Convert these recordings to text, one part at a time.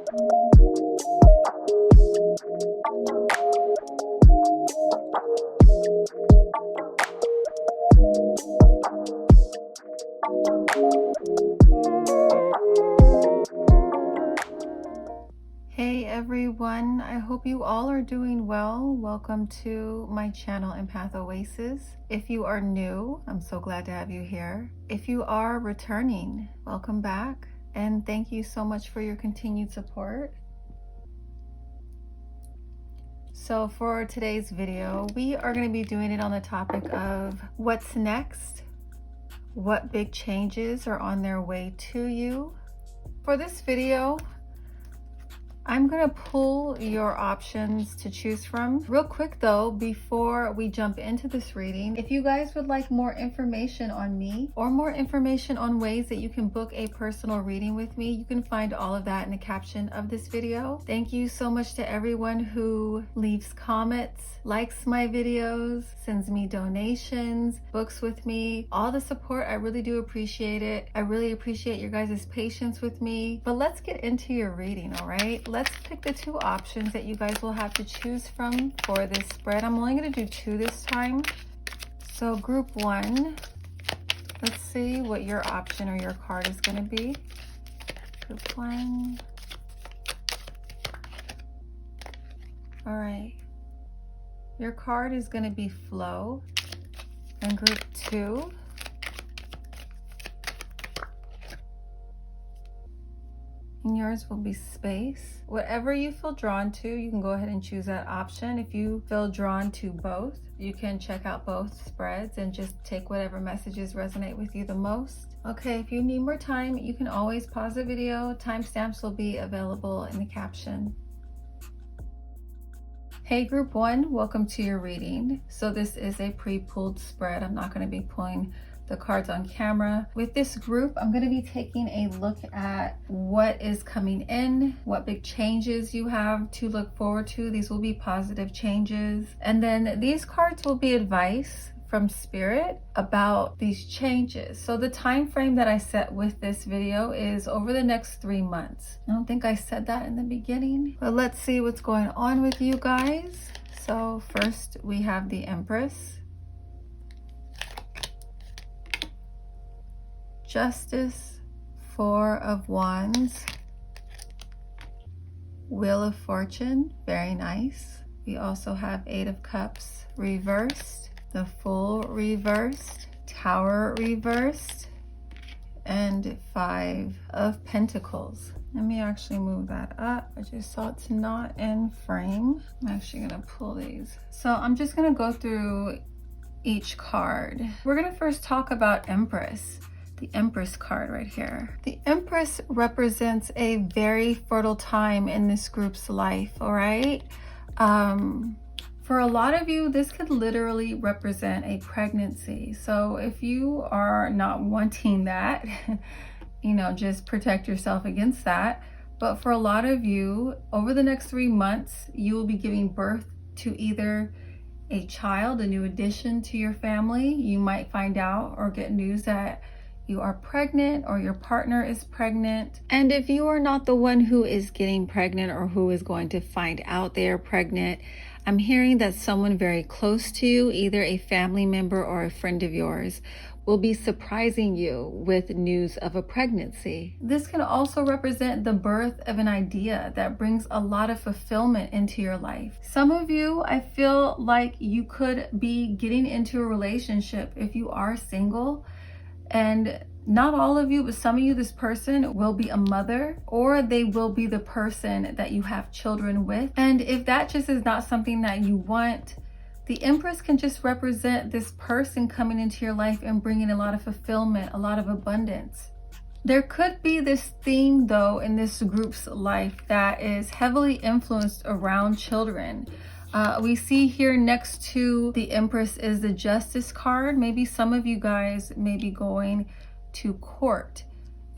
Hey everyone, I hope you all are doing well. Welcome to my channel, EmpathOasis. If you are new, I'm so glad to have you here. If you are returning, welcome back. And thank you so much for your continued support. So for today's video, we are going to be doing it on the topic of what's next, what big changes are on their way to you. For this video, I'm going to pull your options to choose from. Real quick though, before we jump into this reading, if you guys would like more information on me or more information on ways that you can book a personal reading with me, you can find all of that in the caption of this video. Thank you so much to everyone who leaves comments, likes my videos, sends me donations, books with me, all the support. I really do appreciate it. I really appreciate your guys' patience with me. But let's get into your reading, all right? Let's pick the two options that you guys will have to choose from for this spread. I'm only going to do two this time. So group one, let's see what your option or your card is going to be. Group one. All right. Your card is going to be flow. And group two, and yours will be space. Whatever you feel drawn to, you can go ahead and choose that option. If you feel drawn to both, you can check out both spreads and just take whatever messages resonate with you the most. Okay, if you need more time, you can always pause the video. Timestamps will be available in the caption. Hey group one, welcome to your reading. So this is a pre-pulled spread. I'm not going to be pulling the cards on camera. With this group, I'm going to be taking a look at what is coming in, what big changes you have to look forward to. These will be positive changes. And then these cards will be advice from spirit about these changes. So the time frame that I set with this video is over the next 3 months. I don't think I said that in the beginning, but let's see what's going on with you guys. So first we have the Empress, Justice, Four of Wands, Wheel of Fortune, very nice. We also have Eight of Cups reversed, the Fool reversed, Tower reversed, and Five of Pentacles. Let me actually move that up. I just saw it's not in frame. I'm actually gonna pull these. So I'm just gonna go through each card. We're gonna first talk about Empress. The Empress card right here. The Empress represents a very fertile time in this group's life, all right? For a lot of you, this could literally represent a pregnancy. So if you are not wanting that, you know, just protect yourself against that. But for a lot of you, over the next 3 months, you will be giving birth to either a child, a new addition to your family. You might find out or get news that you are pregnant or your partner is pregnant. And if you are not the one who is getting pregnant or who is going to find out they are pregnant, I'm hearing that someone very close to you, either a family member or a friend of yours, will be surprising you with news of a pregnancy. This can also represent the birth of an idea that brings a lot of fulfillment into your life. Some of you, I feel like you could be getting into a relationship if you are single. And not all of you, but some of you, this person will be a mother, or they will be the person that you have children with. And if that just is not something that you want, the Empress can just represent this person coming into your life and bringing a lot of fulfillment, a lot of abundance. There could be this theme though in this group's life that is heavily influenced around children. We see here next to the Empress is the Justice card. Maybe some of you guys may be going to court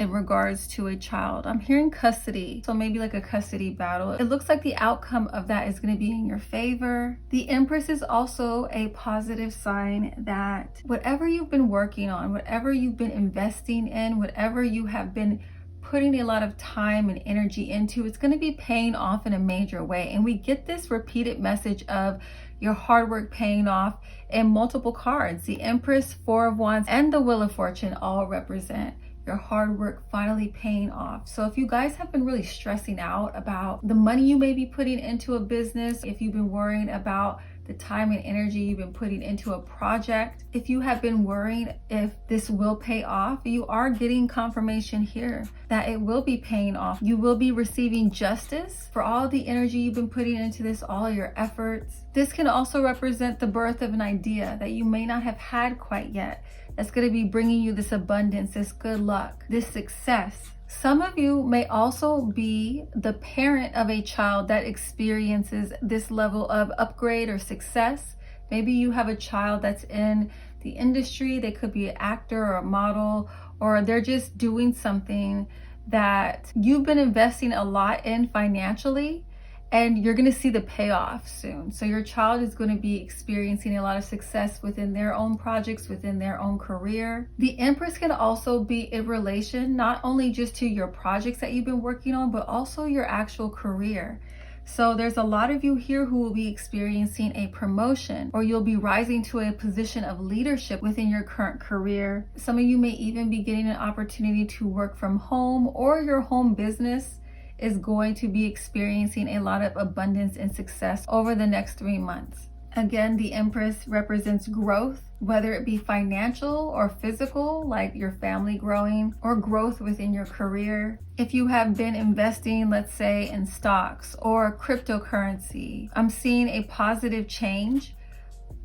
in regards to a child. I'm hearing custody, so maybe like a custody battle. It looks like the outcome of that is going to be in your favor. The Empress is also a positive sign that whatever you've been working on, whatever you've been investing in, whatever you have been putting a lot of time and energy into, it's going to be paying off in a major way. And we get this repeated message of your hard work paying off in multiple cards. The Empress, Four of Wands, and the Wheel of Fortune all represent your hard work finally paying off. So if you guys have been really stressing out about the money you may be putting into a business, if you've been worrying about the time and energy you've been putting into a project, if you have been worrying if this will pay off, you are getting confirmation here that it will be paying off. You will be receiving justice for all the energy you've been putting into this, all your efforts. This can also represent the birth of an idea that you may not have had quite yet. That's going to be bringing you this abundance, this good luck, this success. Some of you may also be the parent of a child that experiences this level of upgrade or success. Maybe you have a child that's in the industry. They could be an actor or a model, or they're just doing something that you've been investing a lot in financially, and you're going to see the payoff soon. So your child is going to be experiencing a lot of success within their own projects, within their own career. The Empress can also be in relation not only just to your projects that you've been working on, but also your actual career. So there's a lot of you here who will be experiencing a promotion, or you'll be rising to a position of leadership within your current career. Some of you may even be getting an opportunity to work from home, or your home business is going to be experiencing a lot of abundance and success over the next 3 months. Again, the Empress represents growth, whether it be financial or physical, like your family growing, or growth within your career. If you have been investing, let's say, in stocks or cryptocurrency, I'm seeing a positive change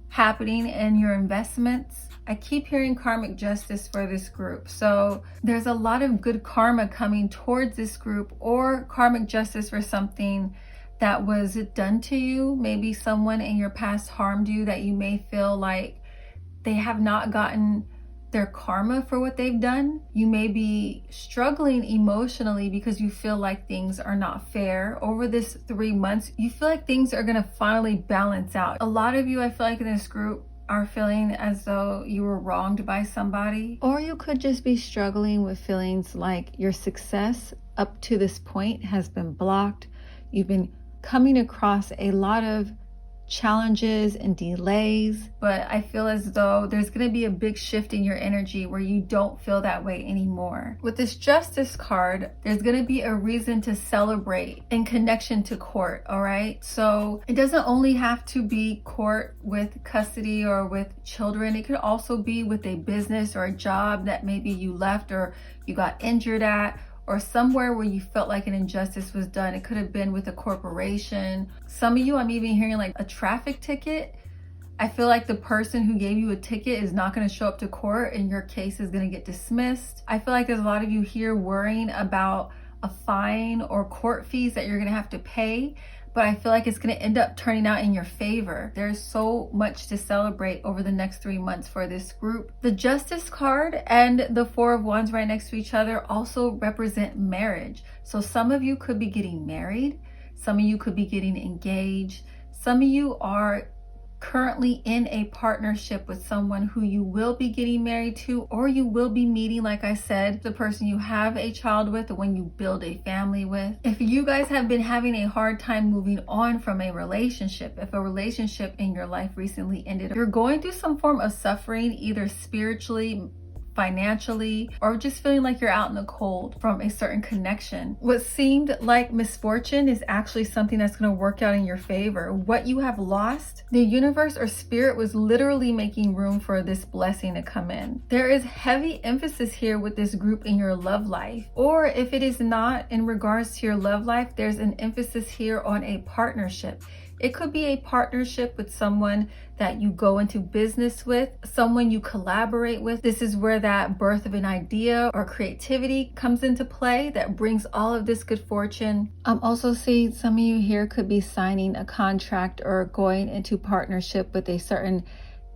happening in your investments. I keep hearing karmic justice for this group. So there's a lot of good karma coming towards this group, or karmic justice for something that was done to you. Maybe someone in your past harmed you that you may feel like they have not gotten their karma for what they've done. You may be struggling emotionally because you feel like things are not fair. Over this 3 months, you feel like things are going to finally balance out. A lot of you, I feel like in this group, are feeling as though you were wronged by somebody, or you could just be struggling with feelings like your success up to this point has been blocked. You've been coming across a lot of challenges and delays, but I feel as though there's going to be a big shift in your energy where you don't feel that way anymore. With this Justice card, there's going to be a reason to celebrate in connection to court, all right? So it doesn't only have to be court with custody or with children. It could also be with a business or a job that maybe you left or you got injured at, or somewhere where you felt like an injustice was done. It could have been with a corporation. Some of you, I'm even hearing like a traffic ticket. I feel like the person who gave you a ticket is not going to show up to court and your case is going to get dismissed. I feel like there's a lot of you here worrying about a fine or court fees that you're going to have to pay, but I feel like it's going to end up turning out in your favor. There's so much to celebrate over the next 3 months for this group. The Justice card and the Four of Wands right next to each other also represent marriage. So some of you could be getting married. Some of you could be getting engaged. Some of you are currently in a partnership with someone who you will be getting married to, or you will be meeting, like I said, the person you have a child with, or when you build a family with. If you guys have been having a hard time moving on from a relationship, if a relationship in your life recently ended, you're going through some form of suffering, either spiritually, financially, or just feeling like you're out in the cold from a certain connection. What seemed like misfortune is actually something that's going to work out in your favor. What you have lost, the universe or spirit was literally making room for this blessing to come in. There is heavy emphasis here with this group in your love life, or if it is not in regards to your love life, there's an emphasis here on a partnership. It could be a partnership with someone that you go into business with, someone you collaborate with. This is where that birth of an idea or creativity comes into play that brings all of this good fortune. I'm also seeing some of you here could be signing a contract or going into partnership with a certain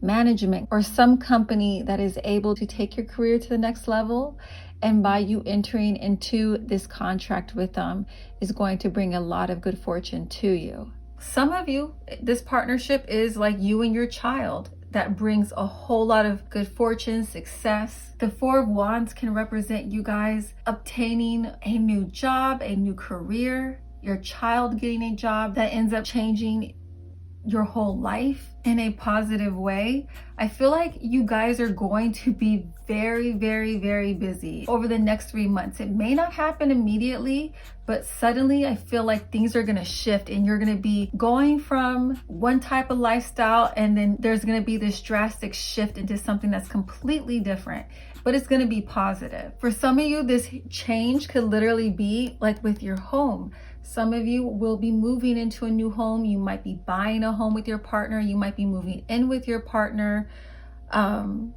management or some company that is able to take your career to the next level. And by you entering into this contract with them is going to bring a lot of good fortune to you. Some of you, this partnership is like you and your child. that brings a whole lot of good fortune, success. The Four of Wands can represent you guys obtaining a new job, a new career, your child getting a job that ends up changing your whole life in a positive way. I feel like you guys are going to be very, very, very busy over the next 3 months. It may not happen immediately, but suddenly I feel like things are going to shift and you're going to be going from one type of lifestyle and then there's going to be this drastic shift into something that's completely different, but it's going to be positive. For some of you, this change could literally be like with your home. Some of you will be moving into a new home. You might be buying a home with your partner. You might be moving in with your partner. I'm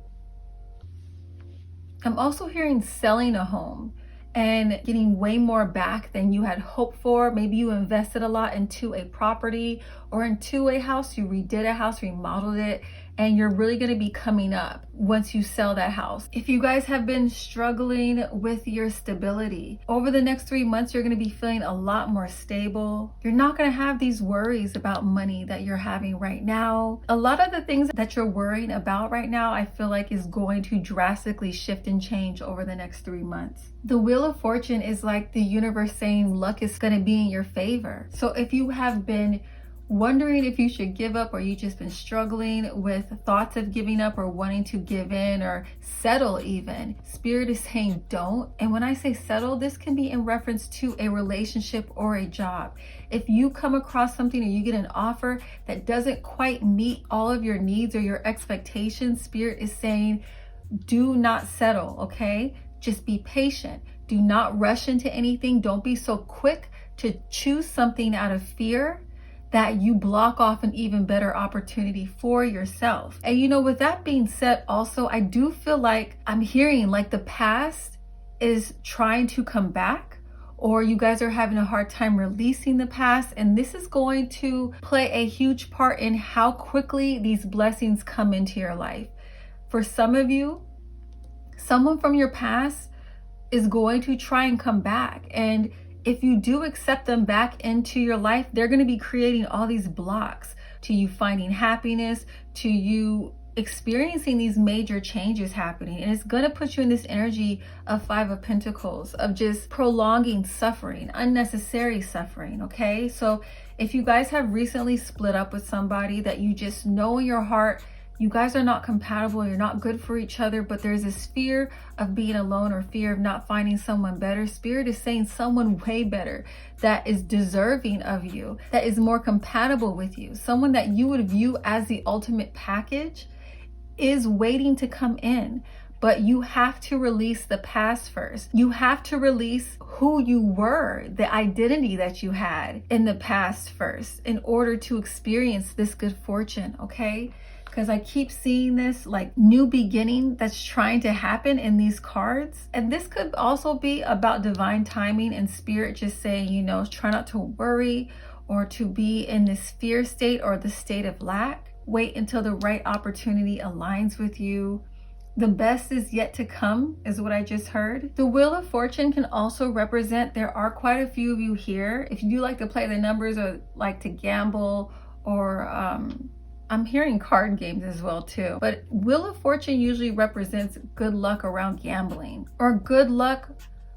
also hearing selling a home and getting way more back than you had hoped for. Maybe you invested a lot into a property or into a house. You redid a house, remodeled it, and you're really going to be coming up once you sell that house. If you guys have been struggling with your stability, over the next 3 months, you're going to be feeling a lot more stable. You're not going to have these worries about money that you're having right now. A lot of the things that you're worrying about right now, I feel like is going to drastically shift and change over the next 3 months. The Wheel of Fortune is like the universe saying luck is going to be in your favor. So if you have been wondering if you should give up, or you just been struggling with thoughts of giving up or wanting to give in or settle even, Spirit is saying don't. And when I say settle, this can be in reference to a relationship or a job. If you come across something or you get an offer that doesn't quite meet all of your needs or your expectations, Spirit is saying do not settle, okay? Just be patient. Do not rush into anything. Don't be so quick to choose something out of fear that you block off an even better opportunity for yourself. And you know, with that being said, also, I do feel like I'm hearing like the past is trying to come back, or you guys are having a hard time releasing the past. And this is going to play a huge part in how quickly these blessings come into your life. For some of you, someone from your past is going to try and come back. And if you do accept them back into your life, they're going to be creating all these blocks to you finding happiness, to you experiencing these major changes happening. And it's going to put you in this energy of Five of Pentacles, of just prolonging suffering, unnecessary suffering, okay? So if you guys have recently split up with somebody that you just know in your heart, you guys are not compatible, you're not good for each other, but there's this fear of being alone or fear of not finding someone better, Spirit is saying someone way better that is deserving of you, that is more compatible with you, someone that you would view as the ultimate package is waiting to come in. But you have to release the past first. You have to release who you were, the identity that you had in the past first, in order to experience this good fortune, okay? Because I keep seeing this like new beginning that's trying to happen in these cards. And this could also be about divine timing and Spirit just saying, you know, try not to worry or to be in this fear state or the state of lack. Wait until the right opportunity aligns with you. The best is yet to come is what I just heard. The Wheel of Fortune can also represent, there are quite a few of you here. If you like to play the numbers or like to gamble, or I'm hearing card games as well too. But Wheel of Fortune usually represents good luck around gambling or good luck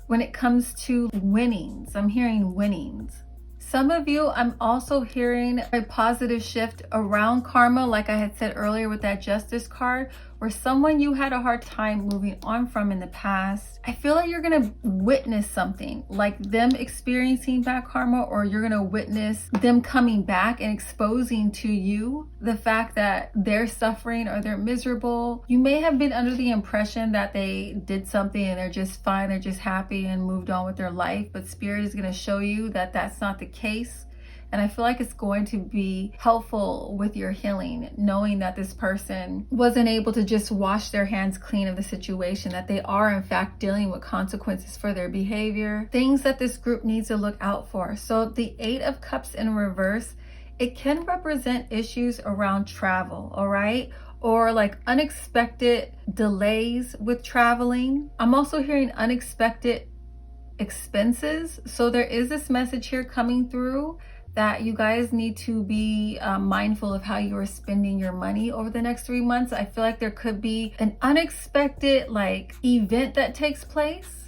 when it comes to winnings. I'm hearing winnings. Some of you, I'm also hearing a positive shift around karma, like I had said earlier with that Justice card, or someone you had a hard time moving on from in the past. I feel like you're going to witness something like them experiencing bad karma, or you're going to witness them coming back and exposing to you the fact that they're suffering or they're miserable. You may have been under the impression that they did something and they're just fine, they're just happy and moved on with their life, but Spirit is going to show you that that's not the case. And I feel like it's going to be helpful with your healing, knowing that this person wasn't able to just wash their hands clean of the situation, that they are in fact dealing with consequences for their behavior, things that this group needs to look out for. So the Eight of Cups in reverse, it can represent issues around travel, all right? Or like unexpected delays with traveling. I'm also hearing unexpected expenses. So there is this message here coming through that you guys need to be mindful of how you are spending your money over the next 3 months. I feel like there could be an unexpected event that takes place.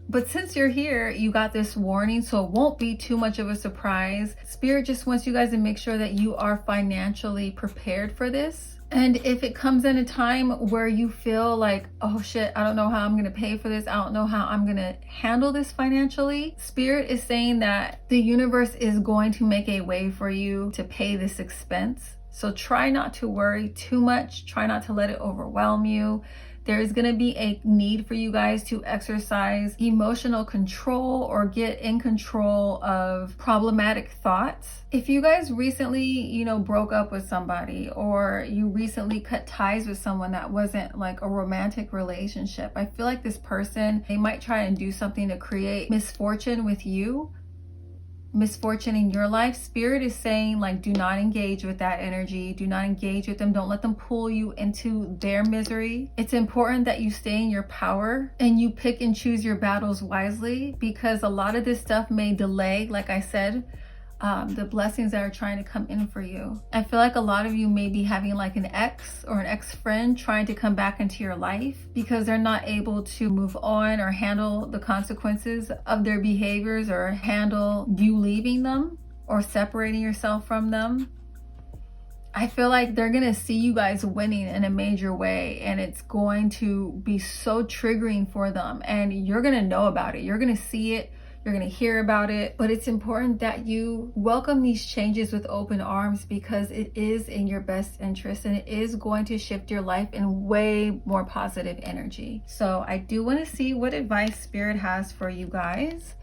But since you're here, you got this warning, so it won't be too much of a surprise. Spirit just wants you guys to make sure that you are financially prepared for this. And if it comes in a time where you feel like, oh shit, I don't know how I'm going to pay for this, I don't know how I'm going to handle this financially, Spirit is saying that the universe is going to make a way for you to pay this expense. So try not to worry too much. Try not to let it overwhelm you. There is going to be a need for you guys to exercise emotional control or get in control of problematic thoughts. If you guys recently, broke up with somebody, or you recently cut ties with someone that wasn't like a romantic relationship, I feel like this person, they might try and do something to create misfortune with you. Misfortune in your life. Spirit is saying do not engage with that energy. Do not engage with them. Don't let them pull you into their misery. It's important that you stay in your power and you pick and choose your battles wisely, because a lot of this stuff may delay, like I said, the blessings that are trying to come in for you. I feel like a lot of you may be having an ex or an ex-friend trying to come back into your life because they're not able to move on or handle the consequences of their behaviors, or handle you leaving them or separating yourself from them. I feel like they're going to see you guys winning in a major way, and it's going to be so triggering for them, and you're going to know about it. You're going to see it. You're going to hear about it, but it's important that you welcome these changes with open arms, because it is in your best interest and it is going to shift your life in way more positive energy. So I do want to see what advice Spirit has for you guys.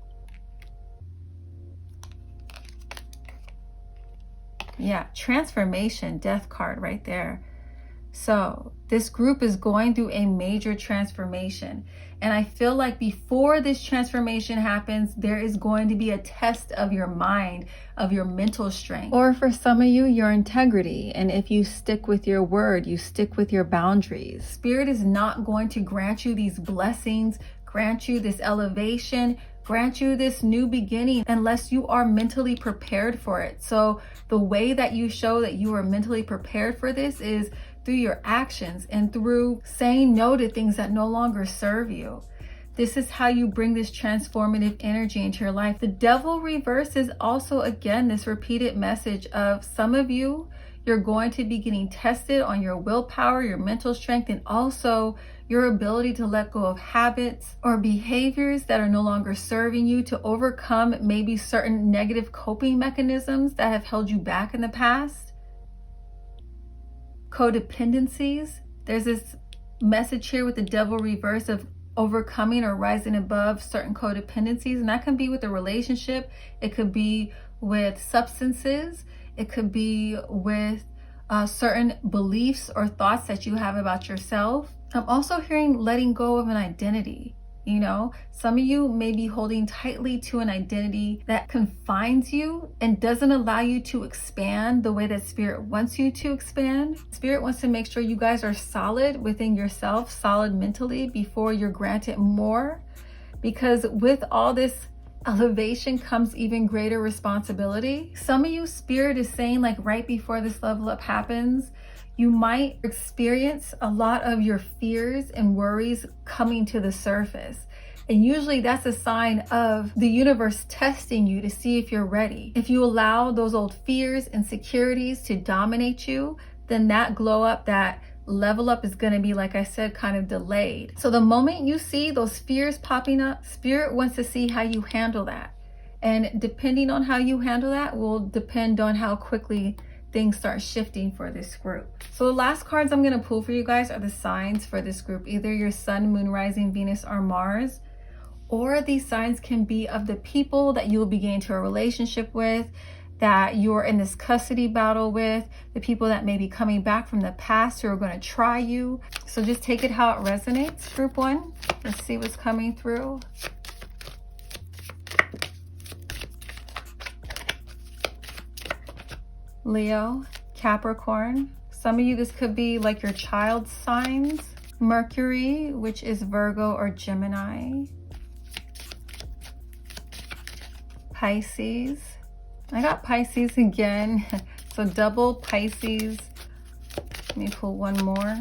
Yeah, transformation, death card right there. So this group is going through a major transformation. And I feel like before this transformation happens, there is going to be a test of your mind, of your mental strength. Or for some of you, your integrity. And if you stick with your word, you stick with your boundaries. Spirit is not going to grant you these blessings, grant you this elevation, grant you this new beginning unless you are mentally prepared for it. So the way that you show that you are mentally prepared for this is through your actions and through saying no to things that no longer serve you. This is how you bring this transformative energy into your life. The devil reverse is also, again, this repeated message of some of you, you're going to be getting tested on your willpower, your mental strength, and also your ability to let go of habits or behaviors that are no longer serving you, to overcome maybe certain negative coping mechanisms that have held you back in the past. Codependencies. There's this message here with the devil reverse of overcoming or rising above certain codependencies, and that can be with a relationship, it could be with substances, it could be with certain beliefs or thoughts that you have about yourself. I'm also hearing letting go of an identity. Some of you may be holding tightly to an identity that confines you and doesn't allow you to expand the way that Spirit wants you to expand. Spirit wants to make sure you guys are solid within yourself, solid mentally, before you're granted more. Because with all this elevation comes even greater responsibility. Some of you, Spirit is saying, right before this level up happens, you might experience a lot of your fears and worries coming to the surface. And usually that's a sign of the universe testing you to see if you're ready. If you allow those old fears and insecurities to dominate you, then that glow up, that level up is going to be, like I said, kind of delayed. So the moment you see those fears popping up, Spirit wants to see how you handle that. And depending on how you handle that will depend on how quickly things start shifting for this group. So the last cards I'm going to pull for you guys are the signs for this group, either your sun, moon, rising, Venus, or Mars. Or these signs can be of the people that you will be getting into a relationship with, that you're in this custody battle with, the people that may be coming back from the past who are going to try you. So just take it how it resonates. Group 1, let's see what's coming through. Leo, Capricorn. Some of you, this could be like your child's signs. Mercury, which is Virgo or Gemini. Pisces. I got Pisces again. So double Pisces. Let me pull one more.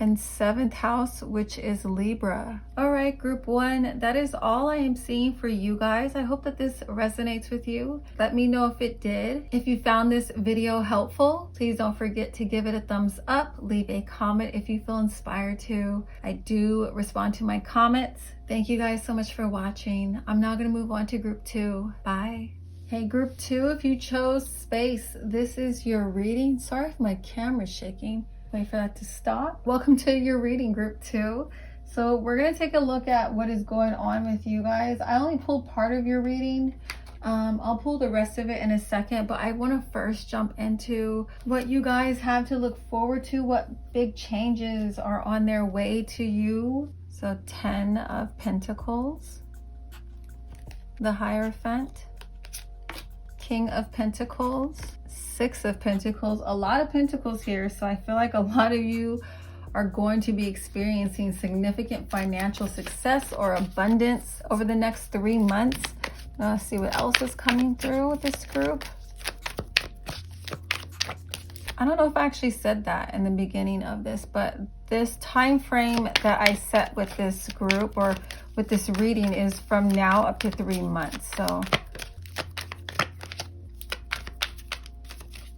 And 7th house, which is Libra. All right, group 1, that is all I am seeing for you guys. I hope that this resonates with you. Let me know if it did. If you found this video helpful, please don't forget to give it a thumbs up. Leave a comment if you feel inspired to. I do respond to my comments. Thank you guys so much for watching. I'm now going to move on to group 2. Bye. Hey, group 2, if you chose space, this is your reading. Sorry if my camera's shaking. Wait for that to stop. Welcome to your reading, group 2. So we're going to take a look at what is going on with you guys. I only pulled part of your reading. I'll pull the rest of it in a second, but I want to first jump into what you guys have to look forward to, what big changes are on their way to you. So 10 of Pentacles, the Hierophant, King of Pentacles, 6 of Pentacles, a lot of Pentacles here. So I feel like a lot of you are going to be experiencing significant financial success or abundance over the next 3 months. Let's see what else is coming through with this group. I don't know if I actually said that in the beginning of this, but this time frame that I set with this group or with this reading is from now up to 3 months.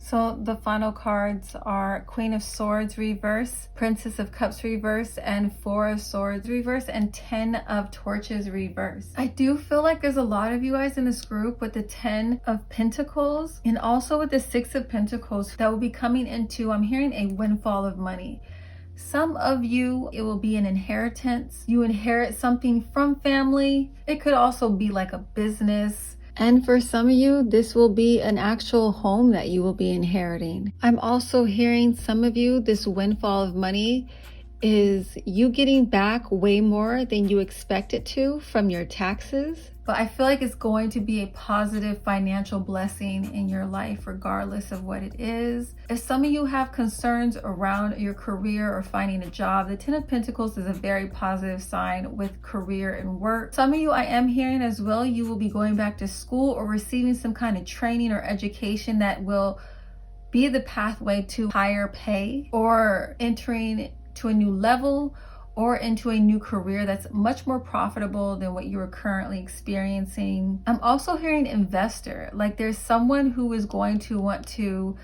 So the final cards are Queen of Swords reverse, Princess of Cups reverse, and 4 of Swords reverse, and 10 of Torches reverse. I do feel like there's a lot of you guys in this group with the 10 of Pentacles and also with the 6 of Pentacles that will be coming into, I'm hearing, a windfall of money. Some of you, it will be an inheritance. You inherit something from family. It could also be like a business. And for some of you, this will be an actual home that you will be inheriting. I'm also hearing some of you, this windfall of money is you getting back way more than you expected to from your taxes. But I feel like it's going to be a positive financial blessing in your life, regardless of what it is. If some of you have concerns around your career or finding a job, the 10 of Pentacles is a very positive sign with career and work. Some of you, I am hearing as well, you will be going back to school or receiving some kind of training or education that will be the pathway to higher pay or entering to a new level or into a new career that's much more profitable than what you are currently experiencing. I'm also hearing investor, like there's someone who is going to want to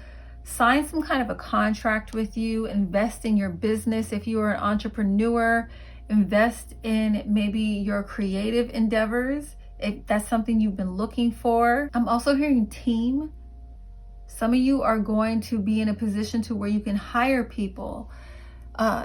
sign some kind of a contract with you, invest in your business. If you are an entrepreneur, invest in maybe your creative endeavors, if that's something you've been looking for. I'm also hearing team. Some of you are going to be in a position to where you can hire people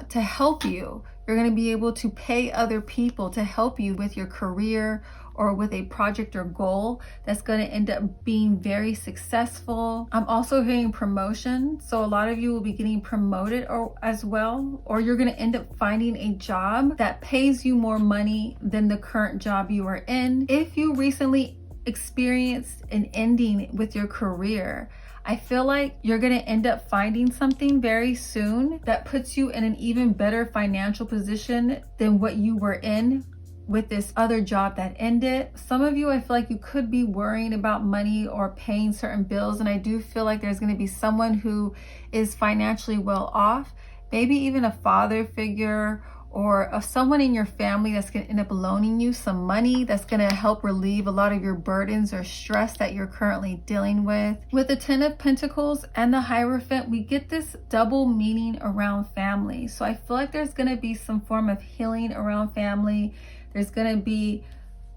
to help you. You're going to be able to pay other people to help you with your career or with a project or goal that's going to end up being very successful. I'm also hearing promotion. So a lot of you will be getting promoted as well, or you're going to end up finding a job that pays you more money than the current job you are in. If you recently experienced an ending with your career, I feel like you're going to end up finding something very soon that puts you in an even better financial position than what you were in with this other job that ended. Some of you, I feel like you could be worrying about money or paying certain bills. And I do feel like there's going to be someone who is financially well off, maybe even a father figure or of someone in your family that's going to end up loaning you some money that's going to help relieve a lot of your burdens or stress that you're currently dealing with. With the 10 of Pentacles and the Hierophant, we get this double meaning around family. So I feel like there's going to be some form of healing around family. There's going to be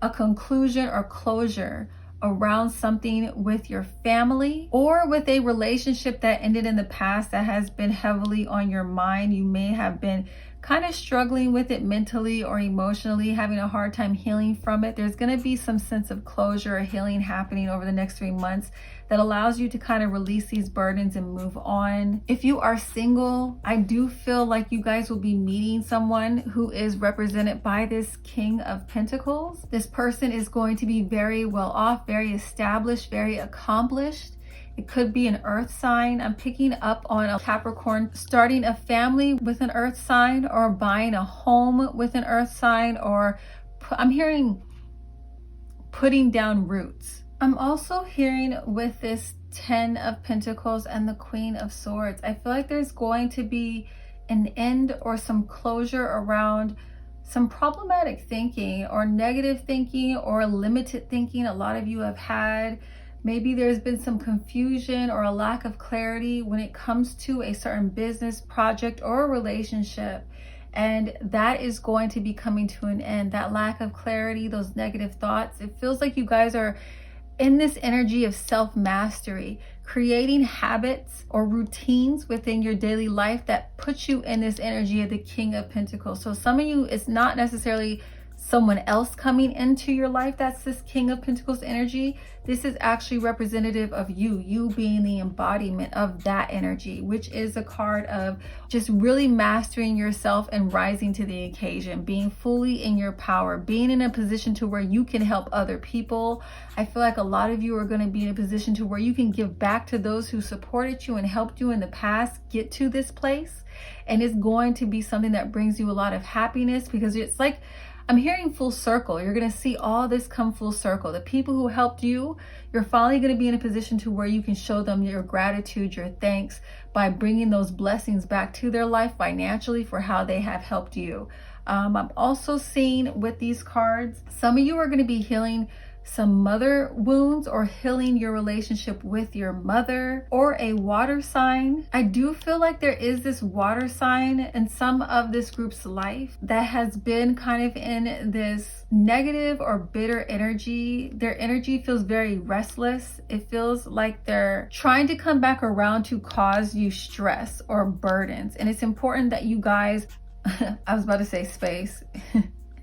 a conclusion or closure around something with your family or with a relationship that ended in the past that has been heavily on your mind. You may have been kind of struggling with it mentally or emotionally, having a hard time healing from it. There's going to be some sense of closure or healing happening over the next 3 months that allows you to kind of release these burdens and move on. If you are single, I do feel like you guys will be meeting someone who is represented by this King of Pentacles. This person is going to be very well off, very established, very accomplished. It could be an earth sign. I'm picking up on a Capricorn starting a family with an earth sign or buying a home with an earth sign, or I'm hearing putting down roots. I'm also hearing with this 10 of Pentacles and the Queen of Swords, I feel like there's going to be an end or some closure around some problematic thinking or negative thinking or limited thinking a lot of you have had. Maybe there's been some confusion or a lack of clarity when it comes to a certain business project or a relationship. And that is going to be coming to an end. That lack of clarity, those negative thoughts, it feels like you guys are in this energy of self-mastery, creating habits or routines within your daily life that puts you in this energy of the King of Pentacles. So some of you, it's not necessarily someone else coming into your life that's this King of Pentacles energy. This is actually representative of you being the embodiment of that energy, which is a card of just really mastering yourself and rising to the occasion, being fully in your power, being in a position to where you can help other people. I feel like a lot of you are going to be in a position to where you can give back to those who supported you and helped you in the past get to this place. And it's going to be something that brings you a lot of happiness, because it's like, I'm hearing full circle. You're going to see all this come full circle. The people who helped you, you're finally going to be in a position to where you can show them your gratitude, your thanks, by bringing those blessings back to their life financially for how they have helped you. I'm also seeing with these cards, some of you are going to be healing some mother wounds or healing your relationship with your mother, or a water sign. I do feel like there is this water sign in some of this group's life that has been kind of in this negative or bitter energy. Their energy feels very restless. It feels like they're trying to come back around to cause you stress or burdens. And it's important that you guys, I was about to say space,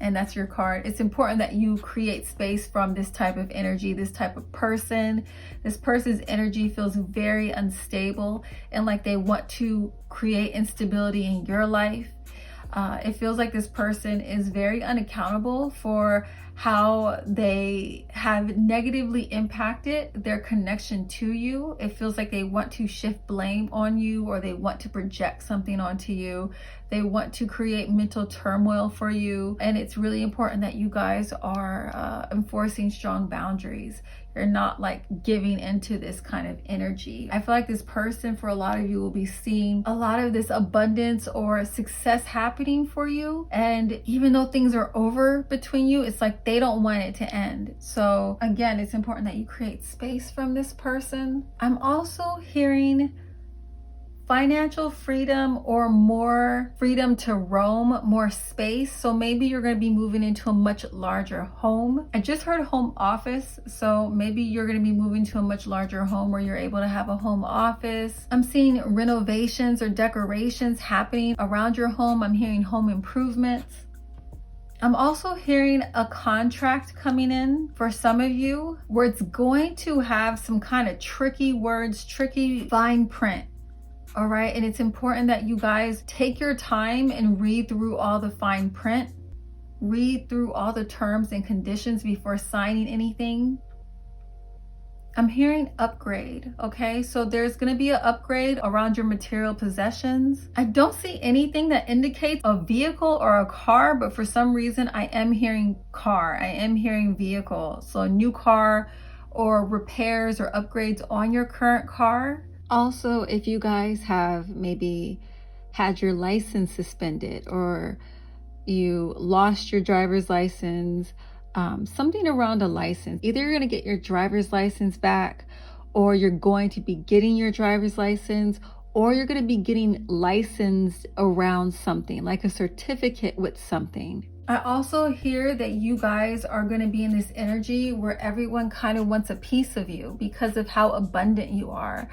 and that's your card. It's important that you create space from this type of energy, this type of person. This person's energy feels very unstable and like they want to create instability in your life. It feels like this person is very unaccountable for how they have negatively impacted their connection to you. It feels like they want to shift blame on you, or they want to project something onto you. They want to create mental turmoil for you. And it's really important that you guys are enforcing strong boundaries. You're not like giving into this kind of energy. I feel like this person, for a lot of you, will be seeing a lot of this abundance or success happening for you. And even though things are over between you, it's like they don't want it to end. So again, it's important that you create space from this person. I'm also hearing financial freedom, or more freedom to roam, more space. So maybe you're going to be moving into a much larger home. I just heard home office. So maybe you're going to be moving to a much larger home where you're able to have a home office. I'm seeing renovations or decorations happening around your home. I'm hearing home improvements. I'm also hearing a contract coming in for some of you where it's going to have some kind of tricky words, tricky fine print. All right. And it's important that you guys take your time and read through all the fine print, read through all the terms and conditions before signing anything. I'm hearing upgrade. Okay. So there's going to be an upgrade around your material possessions. I don't see anything that indicates a vehicle or a car, but for some reason I am hearing car. I am hearing vehicle. So a new car or repairs or upgrades on your current car. Also, if you guys have maybe had your license suspended, or you lost your driver's license, something around a license, either you're going to get your driver's license back, or you're going to be getting your driver's license, or you're going to be getting licensed around something, like a certificate with something. I also hear that you guys are going to be in this energy where everyone kind of wants a piece of you because of how abundant you are.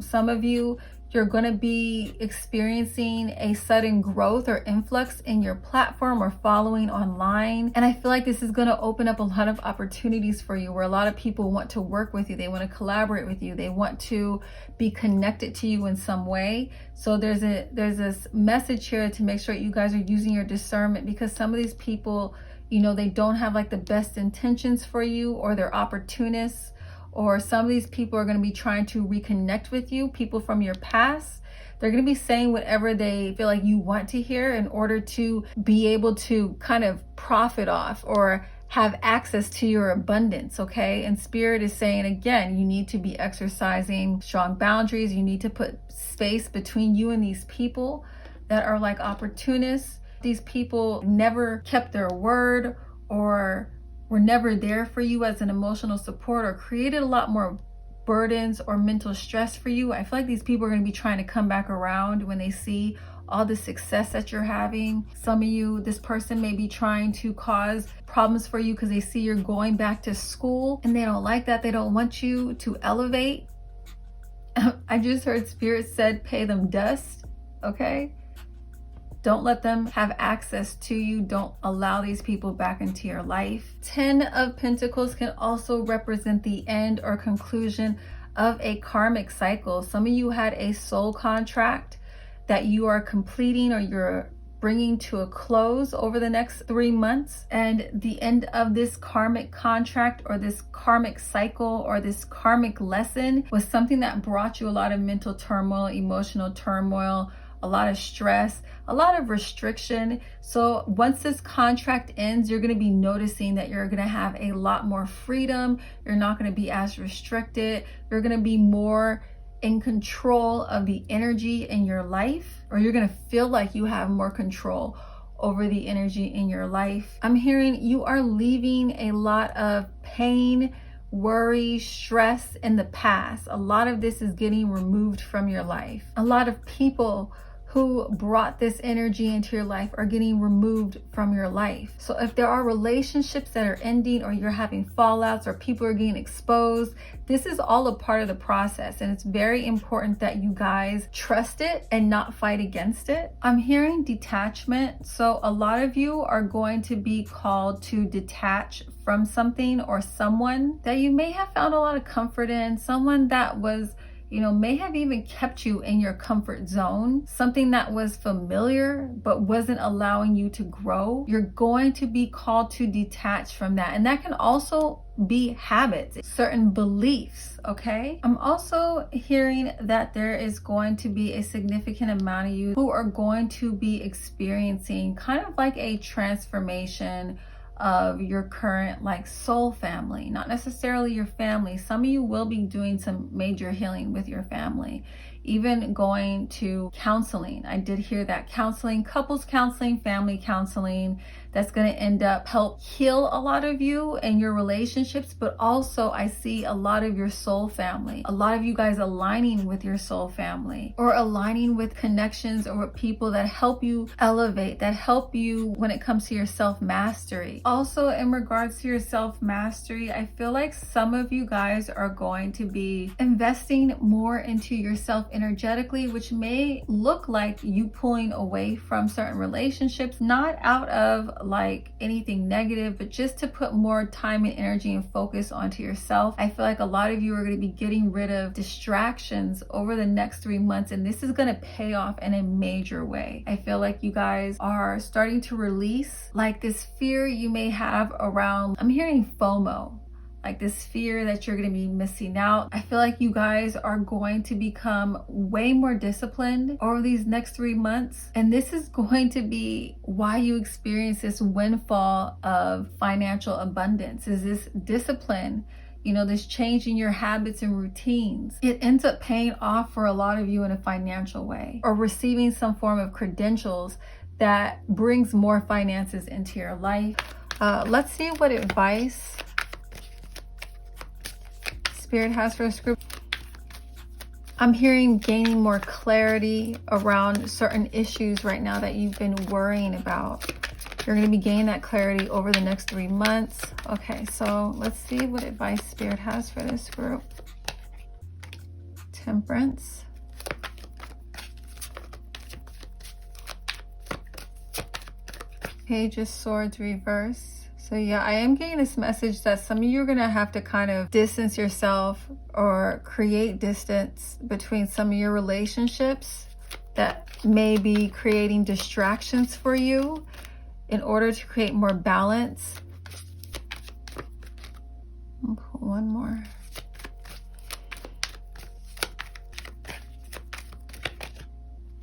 Some of you, you're going to be experiencing a sudden growth or influx in your platform or following online. And I feel like this is going to open up a lot of opportunities for you, where a lot of people want to work with you. They want to collaborate with you. They want to be connected to you in some way. So there's this message here to make sure you guys are using your discernment, because some of these people, you know, they don't have like the best intentions for you, or they're opportunists. Or some of these people are going to be trying to reconnect with you, people from your past. They're going to be saying whatever they feel like you want to hear in order to be able to kind of profit off or have access to your abundance, okay? And Spirit is saying, again, you need to be exercising strong boundaries. You need to put space between you and these people that are like opportunists. These people never kept their word, or were never there for you as an emotional support, or created a lot more burdens or mental stress for you. I feel like these people are going to be trying to come back around when they see all the success that you're having. Some of you, this person may be trying to cause problems for you because they see you're going back to school and they don't like that. They don't want you to elevate. I just heard Spirit said, pay them dust, okay? Don't let them have access to you. Don't allow these people back into your life. 10 of Pentacles can also represent the end or conclusion of a karmic cycle. Some of you had a soul contract that you are completing, or you're bringing to a close over the next 3 months. And the end of this karmic contract, or this karmic cycle, or this karmic lesson was something that brought you a lot of mental turmoil, emotional turmoil, a lot of stress, a lot of restriction. So once this contract ends, you're going to be noticing that you're going to have a lot more freedom. You're not going to be as restricted. You're going to be more in control of the energy in your life, or you're going to feel like you have more control over the energy in your life. I'm hearing you are leaving a lot of pain, worry, stress in the past. A lot of this is getting removed from your life. A lot of people who brought this energy into your life are getting removed from your life. So if there are relationships that are ending, or you're having fallouts, or people are getting exposed, this is all a part of the process. And it's very important that you guys trust it and not fight against it. I'm hearing detachment. So a lot of you are going to be called to detach from something or someone that you may have found a lot of comfort in, someone that was, may have even kept you in your comfort zone, something that was familiar but wasn't allowing you to grow. You're going to be called to detach from that. And that can also be habits, certain beliefs, okay? I'm also hearing that there is going to be a significant amount of you who are going to be experiencing kind of like a transformation of your current like soul family, not necessarily your family. Some of you will be doing some major healing with your family, even going to counseling. I did hear that counseling, couples counseling, family counseling, that's going to end up help heal a lot of you and your relationships. But also I see a lot of your soul family, a lot of you guys aligning with your soul family, or aligning with connections or with people that help you elevate, that help you when it comes to your self-mastery. Also, in regards to your self-mastery, I feel like some of you guys are going to be investing more into yourself energetically, which may look like you pulling away from certain relationships, not out of like anything negative, but just to put more time and energy and focus onto yourself. I feel like a lot of you are going to be getting rid of distractions over the next 3 months, and this is going to pay off in a major way. I feel like you guys are starting to release like this fear you may have around, I'm hearing FOMO, like this fear that you're going to be missing out. I feel like you guys are going to become way more disciplined over these next 3 months. And this is going to be why you experience this windfall of financial abundance, is this discipline, this change in your habits and routines. It ends up paying off for a lot of you in a financial way, or receiving some form of credentials that brings more finances into your life. Let's see what advice Spirit has for this group. I'm hearing gaining more clarity around certain issues right now that you've been worrying about. You're going to be gaining that clarity over the next 3 months. Okay, so let's see what advice Spirit has for this group. Temperance. Page of Swords reverse. So yeah, I am getting this message that some of you are going to have to kind of distance yourself or create distance between some of your relationships that may be creating distractions for you in order to create more balance. I'll pull one more.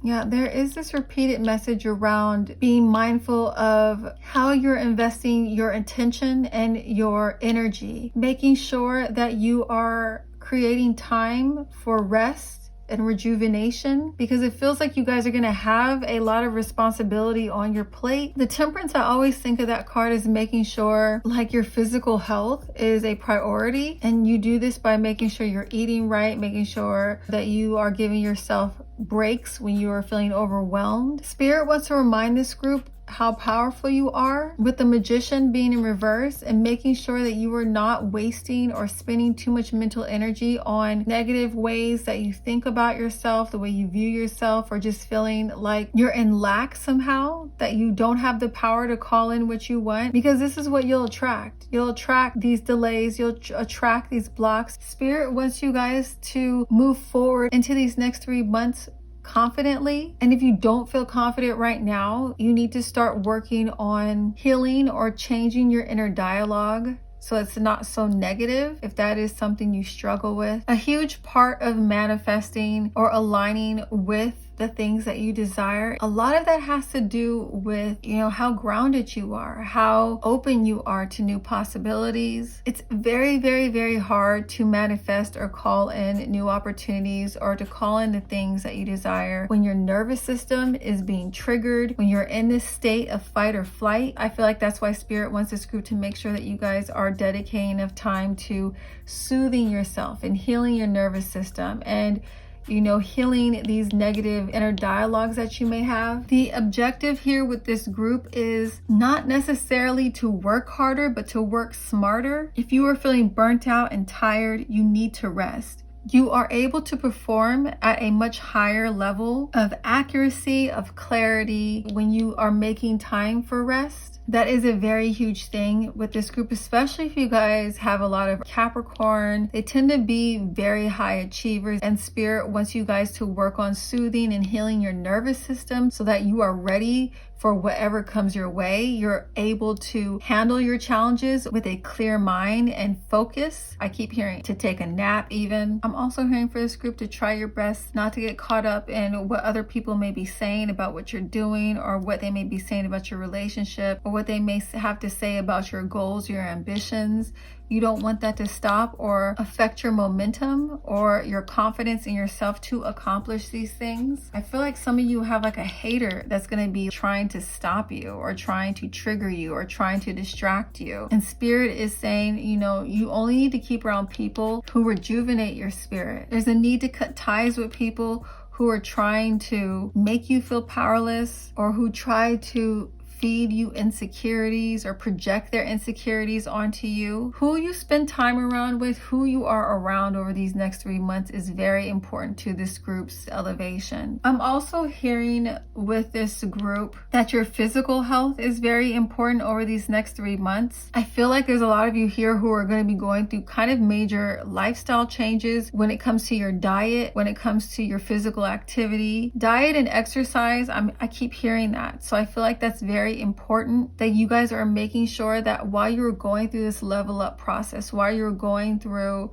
Yeah, there is this repeated message around being mindful of how you're investing your attention and your energy, making sure that you are creating time for rest and rejuvenation, because it feels like you guys are going to have a lot of responsibility on your plate. The Temperance, I always think of that card as making sure like your physical health is a priority, and you do this by making sure you're eating right, making sure that you are giving yourself breaks when you are feeling overwhelmed. Spirit wants to remind this group how powerful you are, with the Magician being in reverse, and making sure that you are not wasting or spending too much mental energy on negative ways that you think about yourself, the way you view yourself, or just feeling like you're in lack somehow, that you don't have the power to call in what you want, because this is what you'll attract. You'll attract these delays, you'll attract these blocks. Spirit wants you guys to move forward into these next 3 months confidently. And if you don't feel confident right now, you need to start working on healing or changing your inner dialogue so it's not so negative, if that is something you struggle with. A huge part of manifesting or aligning with the things that you desire, a lot of that has to do with, how grounded you are, how open you are to new possibilities. It's very, very, very hard to manifest or call in new opportunities or to call in the things that you desire when your nervous system is being triggered, when you're in this state of fight or flight. I feel like that's why Spirit wants this group to make sure that you guys are dedicating enough time to soothing yourself and healing your nervous system and healing these negative inner dialogues that you may have. The objective here with this group is not necessarily to work harder, but to work smarter. If you are feeling burnt out and tired, you need to rest. You are able to perform at a much higher level of accuracy, of clarity, when you are making time for rest. That is a very huge thing with this group, especially if you guys have a lot of Capricorn. They tend to be very high achievers, and Spirit wants you guys to work on soothing and healing your nervous system so that you are ready for whatever comes your way. You're able to handle your challenges with a clear mind and focus. I keep hearing to take a nap even. I'm also hearing for this group to try your best not to get caught up in what other people may be saying about what you're doing, or what they may be saying about your relationship, or what they may have to say about your goals, your ambitions. You don't want that to stop or affect your momentum or your confidence in yourself to accomplish these things. I feel like some of you have like a hater that's going to be trying to stop you or trying to trigger you or trying to distract you. And Spirit is saying, you only need to keep around people who rejuvenate your spirit. There's a need to cut ties with people who are trying to make you feel powerless, or who try to feed you insecurities or project their insecurities onto you. Who you spend time around with, who you are around over these next 3 months is very important to this group's elevation. I'm also hearing with this group that your physical health is very important over these next 3 months. I feel like there's a lot of you here who are going to be going through kind of major lifestyle changes when it comes to your diet, when it comes to your physical activity. Diet and exercise, I keep hearing that. So I feel like that's very important that you guys are making sure that while you're going through this level up process, while you're going through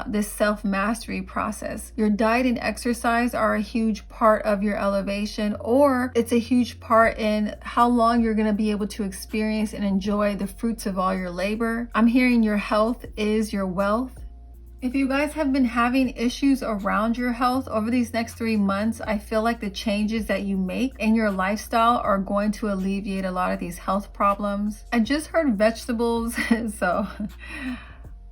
this self-mastery process, your diet and exercise are a huge part of your elevation, or it's a huge part in how long you're going to be able to experience and enjoy the fruits of all your labor. I'm hearing your health is your wealth. If you guys have been having issues around your health over these next 3 months, I feel like the changes that you make in your lifestyle are going to alleviate a lot of these health problems. I just heard vegetables, so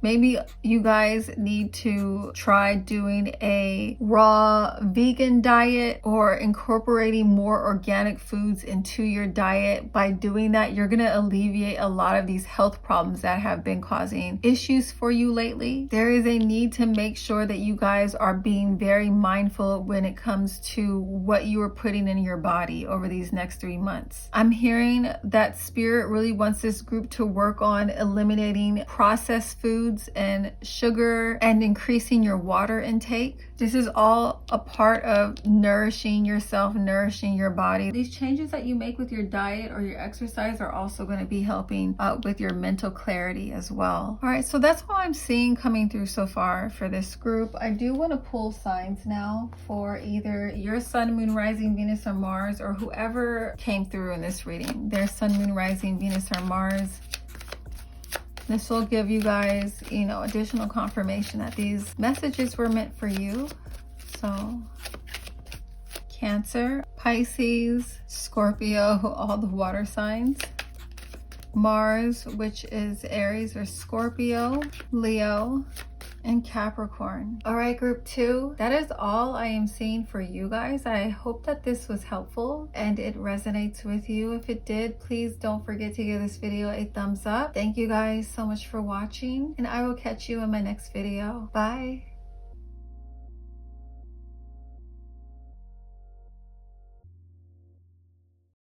maybe you guys need to try doing a raw vegan diet or incorporating more organic foods into your diet. By doing that, you're going to alleviate a lot of these health problems that have been causing issues for you lately. There is a need to make sure that you guys are being very mindful when it comes to what you are putting in your body over these next 3 months. I'm hearing that Spirit really wants this group to work on eliminating processed foods foods and sugar and increasing your water intake. This is all a part of nourishing yourself, nourishing your body. These changes that you make with your diet or your exercise are also going to be helping with your mental clarity as well. All right, so that's all I'm seeing coming through so far for this group. I do want to pull signs now for either your sun, moon, rising, Venus, or Mars, or whoever came through in this reading. Their sun, moon, rising, Venus, or Mars. This will give you guys, you know, additional confirmation that these messages were meant for you. So Cancer, Pisces, Scorpio, all the water signs. Mars, which is Aries or Scorpio, Leo, and Capricorn. All right, group 2, that is all I am seeing for you guys. I hope that this was helpful and it resonates with you. If it did, please don't forget to give this video a thumbs up. Thank you guys so much for watching, and I will catch you in my next video. Bye.